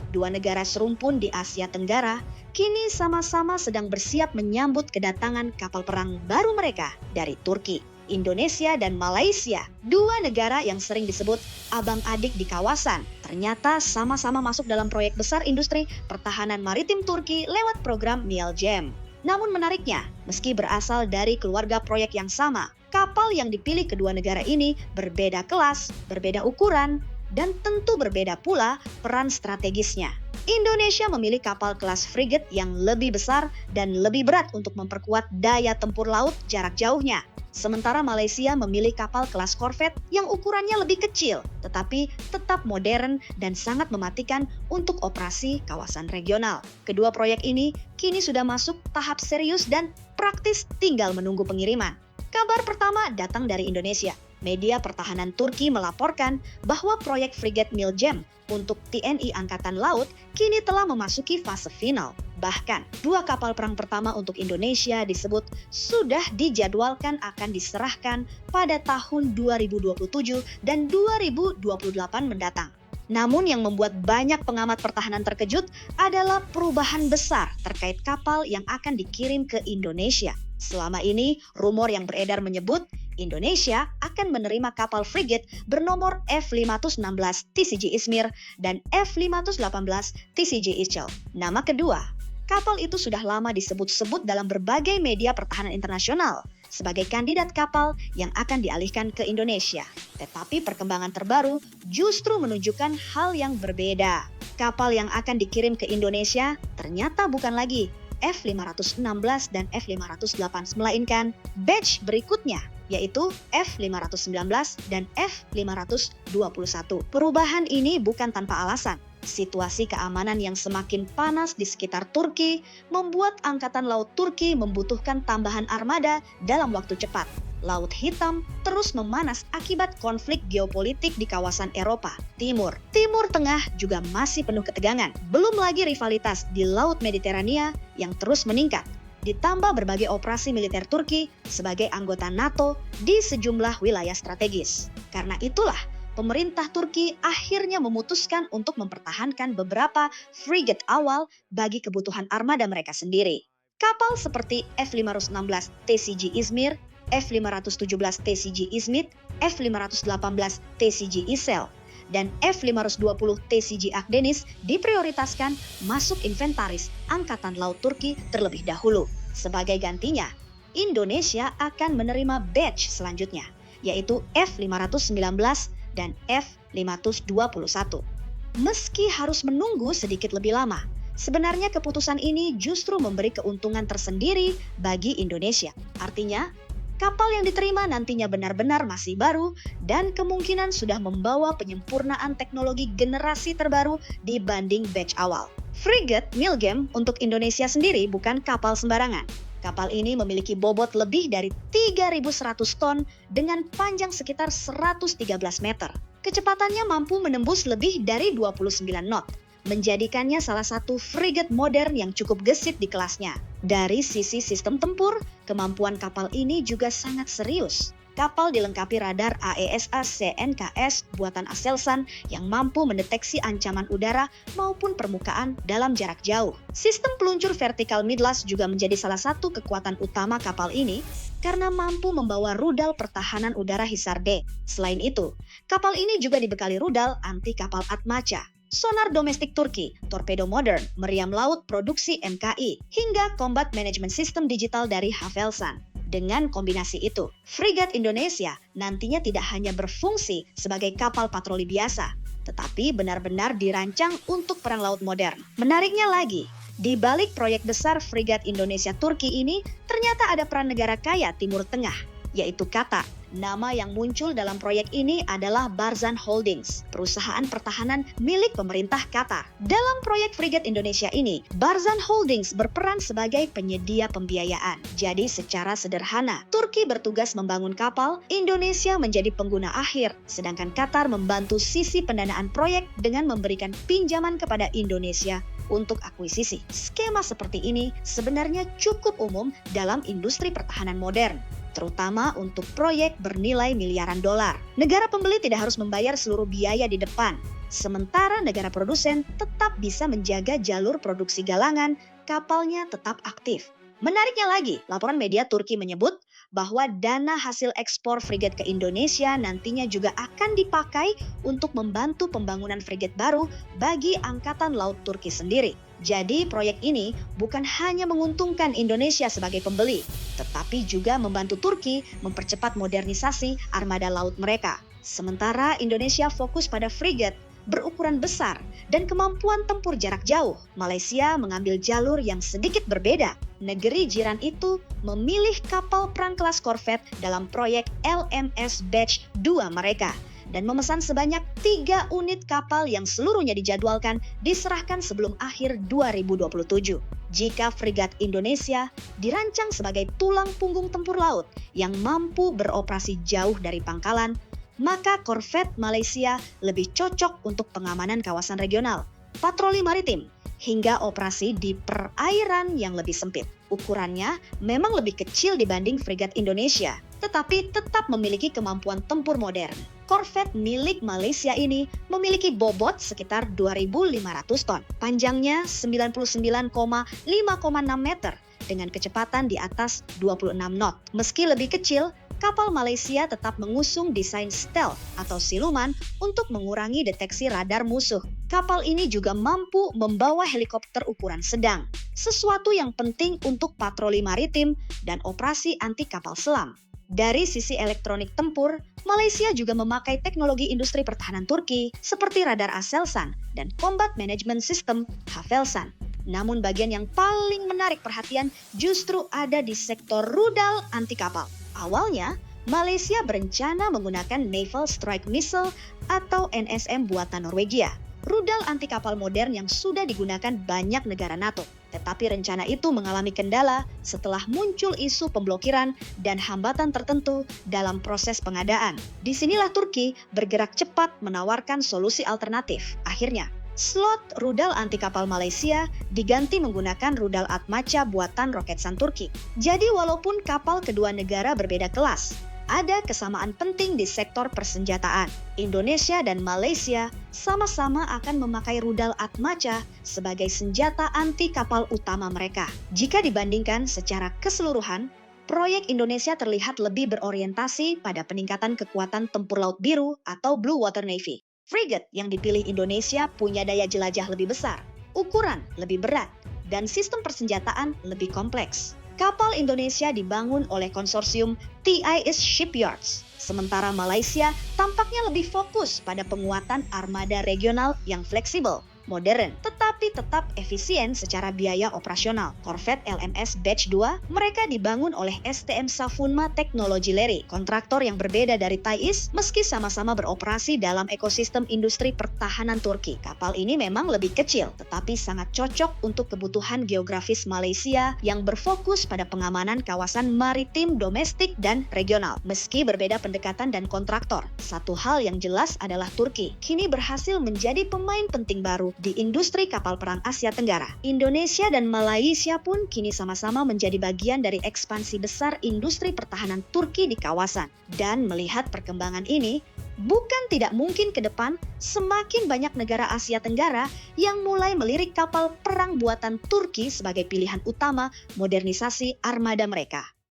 Dua negara serumpun di Asia Tenggara kini sama-sama sedang bersiap menyambut kedatangan kapal perang baru mereka dari Turki, Indonesia, dan Malaysia. Dua negara yang sering disebut abang adik di kawasan ternyata sama-sama masuk dalam proyek besar industri pertahanan maritim Turki lewat program Milgem. Namun menariknya, meski berasal dari keluarga proyek yang sama, kapal yang dipilih kedua negara ini berbeda kelas, berbeda ukuran, dan tentu berbeda pula peran strategisnya. Indonesia memilih kapal kelas frigate yang lebih besar dan lebih berat untuk memperkuat daya tempur laut jarak jauhnya. Sementara Malaysia memilih kapal kelas korvet yang ukurannya lebih kecil, tetapi tetap modern dan sangat mematikan untuk operasi kawasan regional. Kedua proyek ini kini sudah masuk tahap serius dan praktis tinggal menunggu pengiriman. Kabar pertama datang dari Indonesia. Media pertahanan Turki melaporkan bahwa proyek frigate Milgem untuk TNI Angkatan Laut kini telah memasuki fase final. Bahkan, dua kapal perang pertama untuk Indonesia disebut sudah dijadwalkan akan diserahkan pada tahun 2027 dan 2028 mendatang. Namun yang membuat banyak pengamat pertahanan terkejut adalah perubahan besar terkait kapal yang akan dikirim ke Indonesia. Selama ini, rumor yang beredar menyebut Indonesia akan menerima kapal frigate bernomor F516 TCG Izmir dan F518 TCG Ischel. Nama kedua, kapal itu sudah lama disebut-sebut dalam berbagai media pertahanan internasional sebagai kandidat kapal yang akan dialihkan ke Indonesia. Tetapi perkembangan terbaru justru menunjukkan hal yang berbeda. Kapal yang akan dikirim ke Indonesia ternyata bukan lagi F516 dan F508, melainkan batch berikutnya, yaitu F519 dan F521. Perubahan ini bukan tanpa alasan. Situasi keamanan yang semakin panas di sekitar Turki membuat Angkatan Laut Turki membutuhkan tambahan armada dalam waktu cepat. Laut Hitam terus memanas akibat konflik geopolitik di kawasan Eropa Timur. Timur Tengah juga masih penuh ketegangan. Belum lagi rivalitas di Laut Mediterania yang terus meningkat. Ditambah berbagai operasi militer Turki sebagai anggota NATO di sejumlah wilayah strategis. Karena itulah, pemerintah Turki akhirnya memutuskan untuk mempertahankan beberapa frigate awal bagi kebutuhan armada mereka sendiri. Kapal seperti F516 TCG Izmir, F517 TCG Izmit, F518 TCG Isel, dan F520 TCG Akdeniz diprioritaskan masuk inventaris Angkatan Laut Turki terlebih dahulu. Sebagai gantinya, Indonesia akan menerima batch selanjutnya, yaitu F519 dan F521. Meski harus menunggu sedikit lebih lama, sebenarnya keputusan ini justru memberi keuntungan tersendiri bagi Indonesia. Artinya, kapal yang diterima nantinya benar-benar masih baru dan kemungkinan sudah membawa penyempurnaan teknologi generasi terbaru dibanding batch awal. Frigate Milgem untuk Indonesia sendiri bukan kapal sembarangan. Kapal ini memiliki bobot lebih dari 3.100 ton dengan panjang sekitar 113 meter. Kecepatannya mampu menembus lebih dari 29 knot, menjadikannya salah satu frigate modern yang cukup gesit di kelasnya. Dari sisi sistem tempur, kemampuan kapal ini juga sangat serius. Kapal dilengkapi radar AESA CNKS buatan Aselsan yang mampu mendeteksi ancaman udara maupun permukaan dalam jarak jauh. Sistem peluncur vertikal midlas juga menjadi salah satu kekuatan utama kapal ini karena mampu membawa rudal pertahanan udara Hisar D. Selain itu, kapal ini juga dibekali rudal anti kapal Atmaca, sonar domestik Turki, torpedo modern, meriam laut produksi MKI, hingga combat management system digital dari Havelsan. Dengan kombinasi itu, frigate Indonesia nantinya tidak hanya berfungsi sebagai kapal patroli biasa, tetapi benar-benar dirancang untuk perang laut modern. Menariknya lagi, di balik proyek besar frigate Indonesia Turki ini, ternyata ada peran negara kaya Timur Tengah, yaitu Qatar. Nama yang muncul dalam proyek ini adalah Barzan Holdings, perusahaan pertahanan milik pemerintah Qatar. Dalam proyek frigate Indonesia ini, Barzan Holdings berperan sebagai penyedia pembiayaan. Jadi secara sederhana, Turki bertugas membangun kapal, Indonesia menjadi pengguna akhir, sedangkan Qatar membantu sisi pendanaan proyek dengan memberikan pinjaman kepada Indonesia untuk akuisisi. Skema seperti ini sebenarnya cukup umum dalam industri pertahanan modern, terutama untuk proyek bernilai miliaran dolar. Negara pembeli tidak harus membayar seluruh biaya di depan. Sementara negara produsen tetap bisa menjaga jalur produksi galangan, kapalnya tetap aktif. Menariknya lagi, laporan media Turki menyebut bahwa dana hasil ekspor frigat ke Indonesia nantinya juga akan dipakai untuk membantu pembangunan frigat baru bagi Angkatan Laut Turki sendiri. Jadi proyek ini bukan hanya menguntungkan Indonesia sebagai pembeli, tetapi juga membantu Turki mempercepat modernisasi armada laut mereka. Sementara Indonesia fokus pada frigat berukuran besar dan kemampuan tempur jarak jauh, Malaysia mengambil jalur yang sedikit berbeda. Negeri jiran itu memilih kapal perang kelas korvet dalam proyek LMS Batch 2 mereka dan memesan sebanyak 3 unit kapal yang seluruhnya dijadwalkan diserahkan sebelum akhir 2027. Jika frigat Indonesia dirancang sebagai tulang punggung tempur laut yang mampu beroperasi jauh dari pangkalan, maka korvet Malaysia lebih cocok untuk pengamanan kawasan regional, patroli maritim, hingga operasi di perairan yang lebih sempit. Ukurannya memang lebih kecil dibanding frigat Indonesia, tetapi tetap memiliki kemampuan tempur modern. Korvet milik Malaysia ini memiliki bobot sekitar 2.500 ton, panjangnya 99,5,6 meter dengan kecepatan di atas 26 knot. Meski lebih kecil, kapal Malaysia tetap mengusung desain stealth atau siluman untuk mengurangi deteksi radar musuh. Kapal ini juga mampu membawa helikopter ukuran sedang, sesuatu yang penting untuk patroli maritim dan operasi anti kapal selam. Dari sisi elektronik tempur, Malaysia juga memakai teknologi industri pertahanan Turki seperti radar Aselsan dan Combat Management System Havelsan. Namun bagian yang paling menarik perhatian justru ada di sektor rudal anti kapal. Awalnya, Malaysia berencana menggunakan Naval Strike Missile atau NSM buatan Norwegia, rudal anti kapal modern yang sudah digunakan banyak negara NATO. Tetapi rencana itu mengalami kendala setelah muncul isu pemblokiran dan hambatan tertentu dalam proses pengadaan. Disinilah Turki bergerak cepat menawarkan solusi alternatif. Akhirnya, slot rudal anti kapal Malaysia diganti menggunakan rudal Atmaca buatan Roketsan Turki. Jadi walaupun kapal kedua negara berbeda kelas, ada kesamaan penting di sektor persenjataan. Indonesia dan Malaysia sama-sama akan memakai rudal Atmaca sebagai senjata anti kapal utama mereka. Jika dibandingkan secara keseluruhan, proyek Indonesia terlihat lebih berorientasi pada peningkatan kekuatan tempur laut biru atau Blue Water Navy. Frigat yang dipilih Indonesia punya daya jelajah lebih besar, ukuran lebih berat, dan sistem persenjataan lebih kompleks. Kapal Indonesia dibangun oleh konsorsium TIS Shipyards, sementara Malaysia tampaknya lebih fokus pada penguatan armada regional yang fleksibel, modern, tetapi tetap efisien secara biaya operasional. Korvet LMS Batch 2 mereka dibangun oleh STM Safunma Technology Leri, kontraktor yang berbeda dari TIS meski sama-sama beroperasi dalam ekosistem industri pertahanan Turki. Kapal ini memang lebih kecil, tetapi sangat cocok untuk kebutuhan geografis Malaysia yang berfokus pada pengamanan kawasan maritim domestik dan regional. Meski berbeda pendekatan dan kontraktor, satu hal yang jelas adalah Turki kini berhasil menjadi pemain penting baru di industri kapal perang Asia Tenggara. Indonesia dan Malaysia pun kini sama-sama menjadi bagian dari ekspansi besar industri pertahanan Turki di kawasan. Dan melihat perkembangan ini, bukan tidak mungkin ke depan semakin banyak negara Asia Tenggara yang mulai melirik kapal perang buatan Turki sebagai pilihan utama modernisasi armada mereka.